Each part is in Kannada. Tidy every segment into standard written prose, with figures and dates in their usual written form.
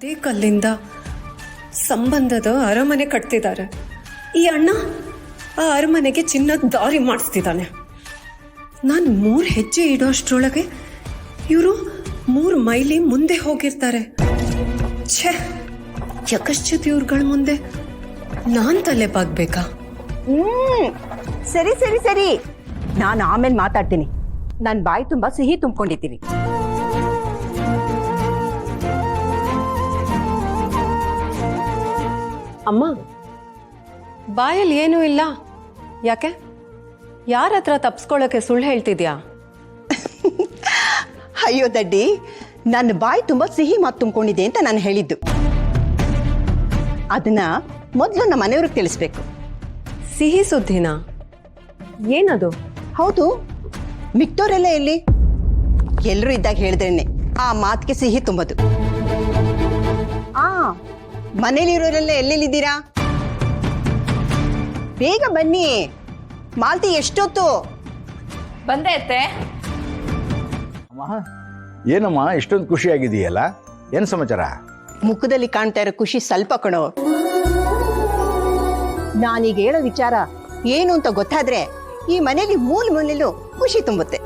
ಅದೇ ಕಲ್ಲಿಂದ ಸಂಬಂಧದ ಅರಮನೆ ಕಟ್ತಿದ್ದಾರೆ. ಈ ಅಣ್ಣ ಆ ಅರಮನೆಗೆ ಚಿನ್ನದ ದಾರಿ ಮಾಡಿಸ್ತಿದ್ದಾನೆ. ನಾನು 3 ಹೆಜ್ಜೆ ಇಡೋಷ್ಟರೊಳಗೆ ಇವರು 3 ಮೈಲಿ ಮುಂದೆ ಹೋಗಿರ್ತಾರೆ. ಛೇ, ಯಕಶ್ಚಿತ್ ಇವ್ರುಗಳ ಮುಂದೆ ನಾನ್ ತಲೆ ಬಾಗ್ಬೇಕಾ? ಸರಿ ಸರಿ ಸರಿ, ನಾನು ಆಮೇಲೆ ಮಾತಾಡ್ತೀನಿ. ನನ್ನ ಬಾಯಿ ತುಂಬಾ ಸಿಹಿ ತುಂಬಿಕೊಂಡಿದ್ದೀನಿ. ಅಮ್ಮ, ಬಾಯಲ್ಲಿ ಏನೂ ಇಲ್ಲ. ಯಾಕೆ? ಯಾರ ಹತ್ರ ತಪ್ಸ್ಕೊಳ್ಳೋಕೆ ಸುಳ್ಳು ಹೇಳ್ತಿದ್ಯಾ? ಅಯ್ಯೋ ದಡ್ಡಿ, ನನ್ನ ಬಾಯಿ ತುಂಬಾ ಸಿಹಿ ಮಾತು ತುಂಬಿಕೊಂಡಿದೆ ಅಂತ ನಾನು ಹೇಳಿದ್ದು. ಅದನ್ನ ಮೊದಲು ನಮ್ಮ ಮನೆಯವ್ರಿಗೆ ತಿಳಿಸ್ಬೇಕು. ಸಿಹಿ ಸುದ್ದಿನ? ಏನದು? ಹೌದು, ಮಿಕ್ತೋರೆಲ್ಲ ಎಲ್ಲಿ? ಎಲ್ಲರೂ ಇದ್ದಾಗ ಹೇಳಿದ್ರೇನೆ ಆ ಮಾತಿಗೆ ಸಿಹಿ ತುಂಬೋದು. ಮನೇಲಿರೋರೆಲ್ಲ ಎಲ್ಲೆಲ್ಲಿದ್ದೀರಾ? ಬೇಗ ಬನ್ನಿ. ಮಾಲ್ತಿ ಎಷ್ಟೊತ್ತು? ಬಂದೆ ಅತ್ತೆ. ಏನಮ್ಮ ಇಷ್ಟೊಂದು ಖುಷಿಯಾಗಿದೆಯಲ್ಲ, ಏನು ಸಮಾಚಾರ? ಮುಖದಲ್ಲಿ ಕಾಣ್ತಾ ಇರೋ ಖುಷಿ ಸ್ವಲ್ಪ ಕಣೋ. ನಾನೀಗ ಹೇಳೋ ವಿಚಾರ ಏನು ಅಂತ ಗೊತ್ತಾದ್ರೆ ಈ ಮನೇಲಿ ಮೂಲೆಯಲ್ಲೂ ಖುಷಿ ತುಂಬುತ್ತೆ.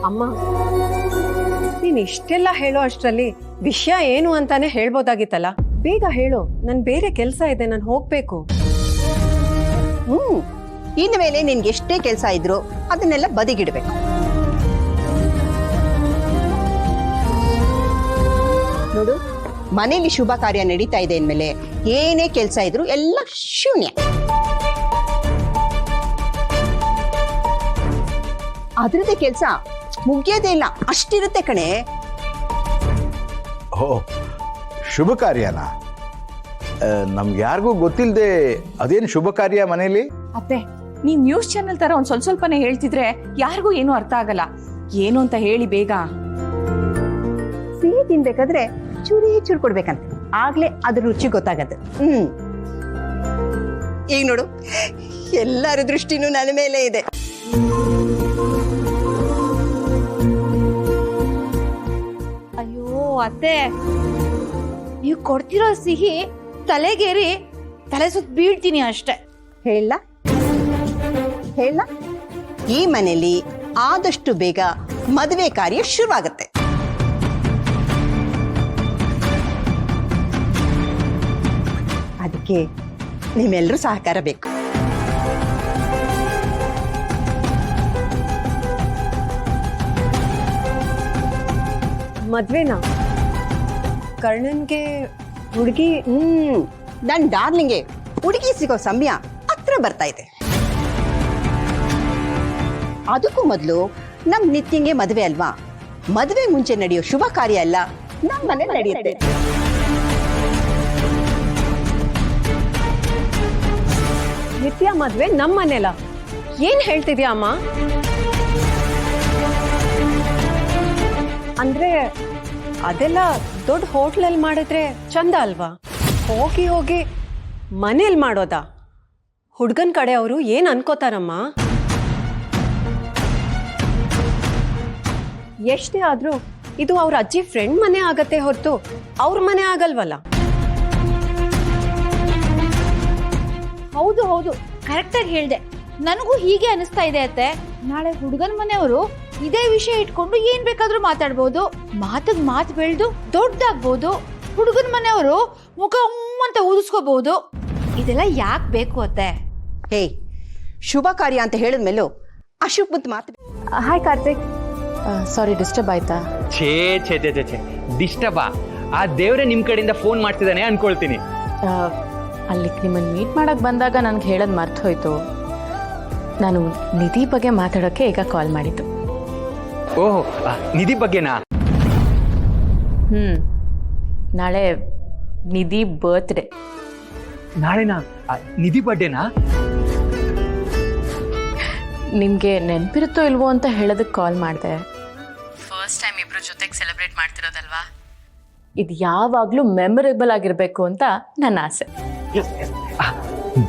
ಅಮ್ಮ, ನೀನ್ ಇಷ್ಟೆಲ್ಲ ಹೇಳೋ ಅಷ್ಟರಲ್ಲಿ ವಿಷಯ ಏನು ಅಂತಾನೆ ಹೇಳ್ಬೋದಾಗಿತ್ತಲ್ಲ. ಬೇಗ ಹೇಳು, ನನ್ ಬೇರೆ ಕೆಲಸ ಇದೆ, ನಾನು ಹೋಗ್ಬೇಕು. ಇನ್ನು ಮೇಲೆ ನಿನ್ಗೆ ಎಷ್ಟೇ ಕೆಲಸ ಇದ್ರು ಅದನ್ನೆಲ್ಲ ಬದಿಗಿಡ್ಬೇಕು. ನೋಡು, ಮನೇಲಿ ಶುಭ ಕಾರ್ಯ ನಡೀತಾ ಇದೆ ಅಂದ್ಮೇಲೆ ಏನೇ ಕೆಲಸ ಇದ್ರು ಎಲ್ಲ ಶೂನ್ಯ. ಅದ್ರದ್ದೇ ಕೆಲಸ ಮುಗಿಯೋದೇ ಇಲ್ಲ, ಅಷ್ಟಿರುತ್ತೆ ಕಣೆ. ಓ, ಶುಭ ಕಾರ್ಯನಾ? ನಮ್ಗೆ ಯಾರಿಗೂ ಗೊತ್ತಿಲ್ಲದೆ ಅದೇನು ಶುಭ ಕಾರ್ಯ ಮನೇಲಿ? ಅತ್ತೆ, ನೀವ್ ನ್ಯೂಸ್ ಚಾನೆಲ್ ತರ ಒಂದ್ ಸ್ವಲ್ಪನೇ ಹೇಳ್ತಿದ್ರೆ ಯಾರಿಗೂ ಏನು ಅರ್ಥ ಆಗಲ್ಲ. ಏನು ಅಂತ ಹೇಳಿ ಬೇಗ. ಸಿಹಿ ತಿನ್ಬೇಕಾದ್ರೆ ಚೂರಿ ಚೂರು ಕೊಡ್ಬೇಕಂತೆ, ಆಗ್ಲೇ ಅದ್ರ ರುಚಿ ಗೊತ್ತಾಗತ್ತೆ. ಈಗ ನೋಡು, ಎಲ್ಲರ ದೃಷ್ಟಿನೂ ನನ್ನ ಮೇಲೆ ಇದೆ. ಅಯ್ಯೋ ಅತ್ತೆ, ನೀವು ಕೊಡ್ತಿರೋ ಸಿಹಿ ತಲೆಗೇರಿ ತಲೆ ಸುತ್ತ ಬೀಳ್ತೀನಿ ಅಷ್ಟೇ. ಹೇಳ ಈ ಮನೇಲಿ ಆದಷ್ಟು ಬೇಗ ಮದುವೆ ಕಾರ್ಯ ಶುರುವಾಗತ್ತೆ. ಅದಕ್ಕೆ ನಿಮ್ಮೆಲ್ಲರೂ ಸಹಕಾರ ಬೇಕು. ಮದ್ವೆನಾ? ಕರ್ಣನ್ಗೆ ಹುಡುಗಿ? ನನ್ ಡಾರ್ಲಿಂಗ್ಗೆ ಹುಡುಗಿ ಸಿಗೋ ಸಮಯ ಹತ್ರ ಬರ್ತಾ ಇದೆ. ಅದಕ್ಕೂ ಮೊದಲು ನಮ್ ನಿತ್ಯಂಗೆ ಮದುವೆ ಅಲ್ವಾ? ಮದುವೆ ಮುಂಚೆ ನಡೆಯೋ ಶುಭ ಕಾರ್ಯ ಅಲ್ಲ ನಮ್ ಮನೆ ನಡೆಯುತ್ತೆ. ನಿತ್ಯ ಮದ್ವೆ ನಮ್ಮ ಮನೆಲ? ಏನ್ ಹೇಳ್ತಿದ್ಯಾ ಅಮ್ಮ? ಅಂದ್ರೆ ಅದೆಲ್ಲ ದೊಡ್ಡ ಹೋಟ್ಲಲ್ಲಿ ಮಾಡಿದ್ರೆ ಚಂದ ಅಲ್ವಾ? ಹೋಗಿ ಹೋಗಿ ಮನೇಲಿ ಮಾಡೋದಾ? ಹುಡ್ಗನ್ ಕಡೆ ಅವರು ಏನ್ ಅನ್ಕೋತಾರಮ್ಮ? ಎಷ್ಟೇ ಆದ್ರೂ ಇದು ಅವ್ರ ಅಜ್ಜಿ ಫ್ರೆಂಡ್ ಮನೆ ಆಗತ್ತೆ ಹೊರತು ಅವ್ರ ಮನೆ ಆಗಲ್ವಲ್ಲ. ಹೌದು ಹೌದು, ಕರೆಕ್ಟಾಗಿ ಹೇಳ್ದೆ. ನನಗೂ ಹೀಗೆ ಅನಿಸ್ತಾ ಇದೆ ಅತ್ತೆ. ನಾಳೆ ಹುಡುಗನ ಮನೆಯವರು ಇದೇ ವಿಷಯ ಇಟ್ಕೊಂಡು ಏನ್ ಬೇಕಾದ್ರೂ ಮಾತಾಡ್ಬೋದು. ಮಾತಿಗೆ ಮಾತು ಬೆಳೆದು ದೊಡ್ಡದಾಗ್ಬೋದು. ಹುಡುಗನ ಮನೆಯವರು ಮುಖ ಅಂತ ಊದಿಸ್ಕೋಬಹುದು. ಇದೆಲ್ಲ ಯಾಕೆ ಬೇಕು ಅತ್ತೆ? ಹೇ, ಶುಭ ಕಾರ್ಯ ಅಂತ ಹೇಳಿದ್ಮೇಲೂ ಅಶುಭದ ಮಾತು. ಹಾಯ್ ಕಾರ್ತಿಕ್, ಸಾರಿ ಡಿಸ್ಟರ್ಬ್ ಆಯ್ತಾ? ಛೇ ಛೇ ಛೇ ಛೇ ಛೇ ಡಿಸ್ಟರ್ಬಾ? ಆ ದೇವ್ರೆ ನಿಮ್ ಕಡೆಯಿಂದ ಫೋನ್ ಮಾಡ್ತಿದ್ದಾನೆ ಅನ್ಕೊಳ್ತೀನಿ. ಅಲ್ಲಿ ನಿಮ್ಮನ್ನು ಮೀಟ್ ಮಾಡಕ್ ಬಂದಾಗ ನನ್ಗೆ ಹೇಳೋದು ಮರ್ತು ಹೋಯ್ತು. ನಾನು ನಿಧಿ ಬಗ್ಗೆ ಮಾತಾಡೋಕ್ಕೆ ಈಗ ಕಾಲ್ ಮಾಡಿದ್ದು. ಓಹ್, ನಿಧಿ ಬಗ್ಗೆನಾ? ನಾಳೆ ನಿಧಿ ಬರ್ತ್ಡೇ. ನಾಳೆನಾ? ನಿಧಿ ಬರ್ಡೇನಾ? ನಿಮ್ಗೆ ನೆನಪಿರುತ್ತೋ ಇಲ್ವೋ ಅಂತ ಹೇಳೋದಕ್ಕೆ ಕಾಲ್ ಮಾಡಿದೆ. ಫಸ್ಟ್ ಟೈಮ್ ಇಬ್ರು ಜೊತೆಗೆ ಸೆಲೆಬ್ರೇಟ್ ಮಾಡ್ತಿರೋದಲ್ವಾ? ಇದು ಯಾವಾಗ್ಲೂ ಮೆಮೊರೇಬಲ್ ಆಗಿರ್ಬೇಕು ಅಂತ ನನ್ನ ಆಸೆ.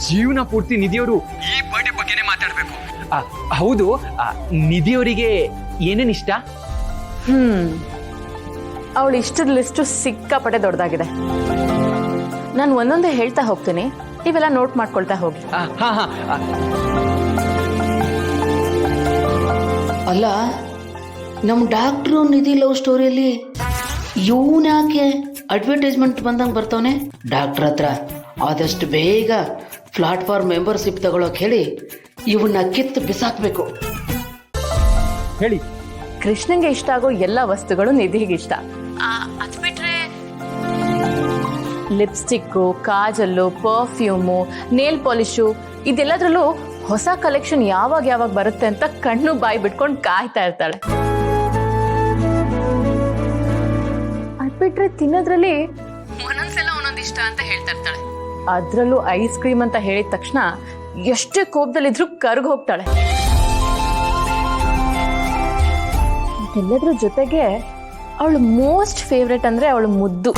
ಜೀವನ ಪೂರ್ತಿ ನಿಧಿಯವರು ಈ ಬರ್ಡೇ ಬಗ್ಗೆನೇ ಮಾತಾಡ್ಬೇಕು. ಹೌದು, ನಿಧಿಯವರಿಗೆ ಏನೇನ್ ಇಷ್ಟ? ಅವಳು ಇಷ್ಟದ ಲಿಸ್ಟು ಸಿಕ್ಕಾಪಟ್ಟೆ ದೊಡ್ಡದಾಗಿದೆ. ನಾನು ಒಂದೊಂದೇ ಹೇಳ್ತಾ ಹೋಗ್ತೀನಿ, ನೀವೆಲ್ಲ ನೋಟ್ ಮಾಡ್ಕೊಳ್ತಾ ಹೋಗಿ. ಹಾ ಹಾ ಅಲ್ಲ, ನಮ್ಮ ಡಾಕ್ಟ್ರು ನಿಧಿ ಲವ್ ಸ್ಟೋರಿಯಲ್ಲಿ ಇವನ್ ಯಾಕೆ ಅಡ್ವರ್ಟೈಸ್ಮೆಂಟ್ ಬಂದಂಗೆ ಬರ್ತಾವನೆ? ಡಾಕ್ಟ್ರ್ ಹತ್ರ ಆದಷ್ಟು ಬೇಗ ಪ್ಲಾಟ್ಫಾರ್ಮ್ ಮೆಂಬರ್ಶಿಪ್ ತಗೊಳಕ್ ಹೇಳಿ ಇವನ್ನ ಕಿತ್ತು ಬಿಸಾಕ್ಬೇಕು. ಹೇಳಿ. ಕೃಷ್ಣಂಗೆ ಇಷ್ಟ ಆಗೋ ಎಲ್ಲ ವಸ್ತುಗಳು ನಿಧಿಗೆ ಇಷ್ಟ. ಅದು ಬಿಟ್ರೆ ಲಿಪ್ಸ್ಟಿಕ್ಕು, ಕಾಜಲ್ಲು, ಪರ್ಫ್ಯೂಮು, ನೇಲ್ ಪಾಲಿಶು ಇದೆಲ್ಲದ್ರಲ್ಲೂ ಹೊಸ ಕಲೆಕ್ಷನ್ ಯಾವಾಗ ಬರುತ್ತೆ ಅಂತ ಕಣ್ಣು ಬಾಯಿ ಬಿಟ್ಕೊಂಡು ಕಾಯ್ತಾ ಇರ್ತಾಳೆ. ಅದ್ ಬಿಟ್ರೆ ತಿನ್ನೋದ್ರಲ್ಲಿ ಒಂದೊಂದ್ಸಲ ಒಂದೊಂದು ಇಷ್ಟ ಅಂತ ಹೇಳ್ತಾ ಇರ್ತಾಳೆ. ಅದ್ರಲ್ಲೂ ಐಸ್ ಕ್ರೀಮ್ ಅಂತ ಹೇಳಿದ ತಕ್ಷಣ ಎಷ್ಟೇ ಕೋಪದಲ್ಲಿದ್ರು ಕರ್ಗ್ ಹೋಗ್ತಾಳೆ. ಇದೆಲ್ಲದ್ರ ಜೊತೆಗೆ ಅವಳು ಮೋಸ್ಟ್ ಫೇವ್ರೆಟ್ ಅಂದ್ರೆ ಅವಳು ಮುದ್ದು.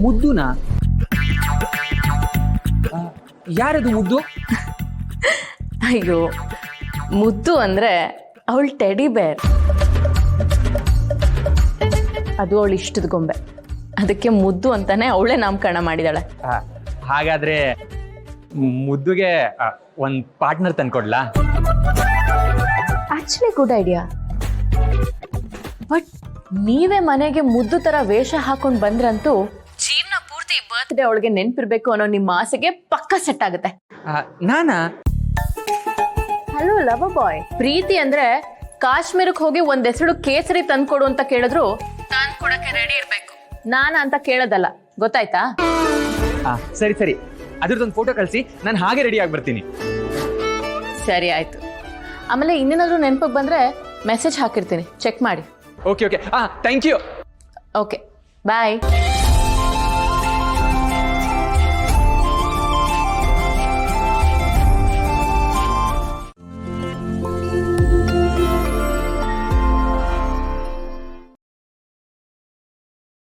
ಮುದ್ದುನಾ? ಯಾರದು ಮುದ್ದು? ಅಯ್ಯೋ, ಮುದ್ದು ಅಂದ್ರೆ ಅವಳು ಟೆಡಿ ಬೇರ್. ಅದು ಅವಳು ಇಷ್ಟದ ಗೊಂಬೆ, ಅದಕ್ಕೆ ಮುದ್ದು ಅಂತಾನೆ ಅವಳೇ ನಾಮಕರಣ ಮಾಡಿದಾಳೆ. ಹಾಗಾದ್ರೆ ಮುದ್ದುಗೆ ಒಂದು ಪಾರ್ಟ್ನರ್ ತಂದ್ಕೊಡ್ಲಾ? Actually good idea. ಬಟ್ ನೀವೇ ಮನೆಗೆ ಮುದ್ದು ತರ ವೇಷ ಹಾಕೊಂಡ್ ಬಂದ್ರಂತೂ ಜೀವನ ಪೂರ್ತಿ ಬರ್ತ್ಡೇ ಅವಳಿಗೆ ನೆನ್ಪಿರ್ಬೇಕು ಅನ್ನೋ ನಿಮ್ಮ ಆಸೆಗೆ ಪಕ್ಕ ಸೆಟ್ ಆಗುತ್ತೆ. ನಾನಾ? ಹಲೋ ಲವ್ ಬಾಯ್, ಪ್ರೀತಿ ಅಂದ್ರೆ ಕಾಶ್ಮೀರಕ್ಕೆ ಹೋಗಿ ಒಂದ್ ಹೆಸರು ಕೇಸರಿ ತಂದ್ಕೊಡು ಅಂತ ಕೇಳಿದ್ರು ತಾನ್ ಕೊಡಕ್ಕೆ ರೆಡಿ ಇರ್ಬೇಕು. ನಾನ ಅಂತ ಕೇಳೋದಲ್ಲ, ಗೊತ್ತಾಯ್ತಾ? ಸರಿ ಸರಿ, ಅದ್ರದ್ದೊಂದು ಫೋಟೋ ಕಳಿಸಿ, ನಾನು ಹಾಗೆ ರೆಡಿ ಆಗಿ ಬರ್ತೀನಿ. ಸರಿ ಆಯ್ತು. ಆಮೇಲೆ ಇನ್ನೇನಾದ್ರೂ ನೆನಪಿಗೆ ಬಂದ್ರೆ ಮೆಸೇಜ್ ಹಾಕಿರ್ತೀನಿ, ಚೆಕ್ ಮಾಡಿ. Okay okay, thank you. Okay bye.